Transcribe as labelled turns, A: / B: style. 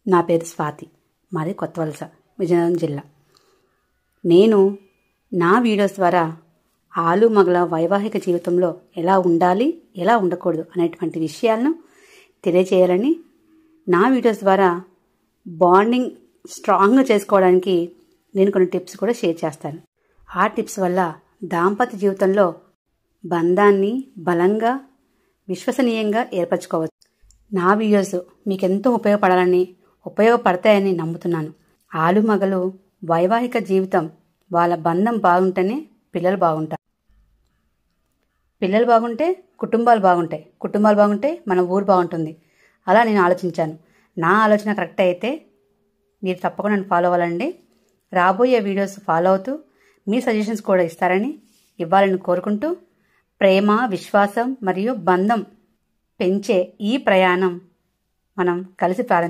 A: నా పేరు స్వాతి, మాది కొత్తవలస, విజయనగరం జిల్లా. నేను నా వీడియోస్ ద్వారా ఆలు మగల వైవాహిక జీవితంలో ఎలా ఉండాలి, ఎలా ఉండకూడదు అనేటువంటి విషయాలను తెలియజేయాలని, నా వీడియోస్ ద్వారా బాండింగ్ స్ట్రాంగ్గా చేసుకోవడానికి నేను కొన్ని టిప్స్ కూడా షేర్ చేస్తాను. ఆ టిప్స్ వల్ల దాంపత్య జీవితంలో బంధాన్ని బలంగా, విశ్వసనీయంగా ఏర్పరచుకోవచ్చు. నా వీడియోస్ మీకు ఎంతో ఉపయోగపడతాయని నమ్ముతున్నాను. ఆలు మగలు వైవాహిక జీవితం, వాళ్ళ బంధం బాగుంటేనే పిల్లలు బాగుంటారు. పిల్లలు బాగుంటే కుటుంబాలు బాగుంటాయి, కుటుంబాలు బాగుంటే మన ఊరు బాగుంటుంది. అలా నేను ఆలోచించాను. నా ఆలోచన కరెక్ట్ అయితే మీరు తప్పకుండా నన్ను ఫాలో అవ్వాలండి. రాబోయే వీడియోస్ ఫాలో అవుతూ మీ సజెషన్స్ కూడా ఇవ్వాలని కోరుకుంటూ, ప్రేమ, విశ్వాసం మరియు బంధం పెంచే ఈ ప్రయాణం మనం కలిసి ప్రారంభించాలి.